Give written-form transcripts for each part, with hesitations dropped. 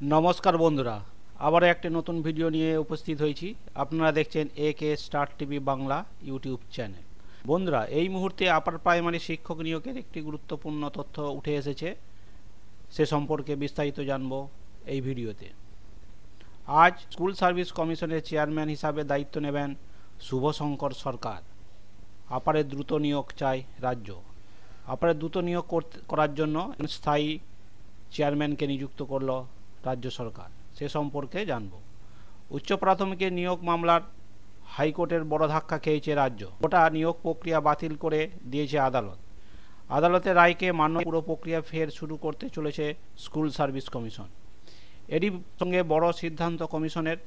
নমস্কার বন্ধুরা, আবার একটা নতুন ভিডিও নিয়ে উপস্থিত হয়েছি। আপনারা দেখছেন AK star TV Bangla YouTube channel. বন্ধুরা, এই মুহূর্তে আপার প্রাইমারি শিক্ষক নিয়োগের একটি গুরুত্বপূর্ণ তথ্য উঠে এসেছে, সে সম্পর্কে বিস্তারিত জানব এই ভিডিওতে। আজ স্কুল সার্ভিস কমিশনের চেয়ারম্যান হিসাবে দায়িত্ব নেবেন শুভশঙ্কর সরকার। আপারের দ্রুত নিয়োগ চায় রাজ্য। আপারের দ্রুত নিয়োগ করার জন্য স্থায়ী চেয়ারম্যানকে নিযুক্ত করল রাজ্য সরকার, সে সম্পর্কে জানব। উচ্চ প্রাথমিকের নিয়োগ মামলার হাইকোর্টের বড় ধাক্কা খেয়েছে রাজ্য। গোটা নিয়োগ প্রক্রিয়া বাতিল করে দিয়েছে আদালত। আদালতের রায়কে মান্য পুরো প্রক্রিয়া ফের শুরু করতে চলেছে স্কুল সার্ভিস কমিশন। এরই সঙ্গে বড় সিদ্ধান্ত কমিশনের।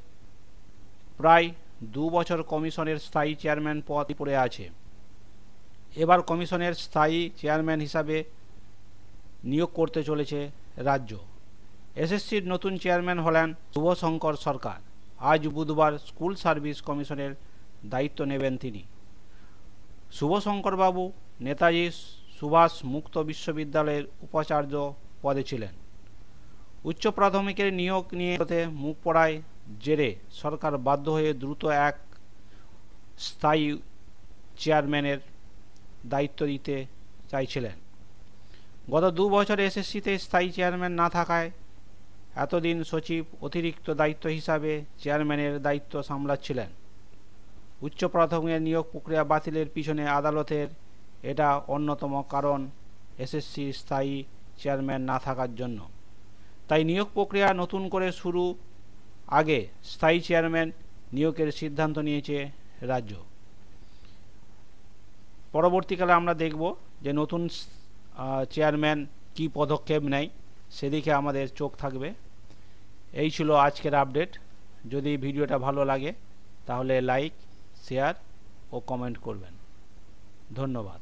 প্রায় 2 বছর কমিশনের স্থায়ী চেয়ারম্যান পদ পড়ে আছে। এবার কমিশনের স্থায়ী চেয়ারম্যান হিসাবে নিয়োগ করতে চলেছে রাজ্য। এসএসসির নতুন চেয়ারম্যান হলেন শুভশঙ্কর সরকার। আজ বুধবার স্কুল সার্ভিস কমিশনের দায়িত্ব নেবেন তিনি। শুভশঙ্করবাবু নেতাজি সুভাষ মুক্ত বিশ্ববিদ্যালয়ের উপাচার্য পদে ছিলেন। উচ্চ প্রাথমিকের নিয়োগ নিয়ে মুখ পড়ায় জেরে সরকার বাধ্য হয়ে দ্রুত এক স্থায়ী চেয়ারম্যানের দায়িত্ব দিতে চাইছিলেন। গত 2 বছর এসএসসিতে স্থায়ী চেয়ারম্যান না থাকায় এতদিন সচিব অতিরিক্ত দায়িত্ব হিসাবে চেয়ারম্যানের দায়িত্ব সামলাচ্ছিলেন। উচ্চ প্রাথমিকের নিয়োগ প্রক্রিয়া বাতিলের পিছনে আদালতের এটা অন্যতম কারণ, এসএসসি স্থায়ী চেয়ারম্যান না থাকার জন্য। তাই নিয়োগ প্রক্রিয়া নতুন করে শুরু আগে স্থায়ী চেয়ারম্যান নিয়োগের সিদ্ধান্ত নিয়েছে রাজ্য। পরবর্তীকালে আমরা দেখব যে নতুন চেয়ারম্যান কি পদক্ষেপ নেয়, সেদিকে আমাদের চোখ থাকবে। এই ছিল আজকের আপডেট। যদি ভিডিওটা ভালো লাগে তাহলে লাইক, শেয়ার ও কমেন্ট করবেন। ধন্যবাদ।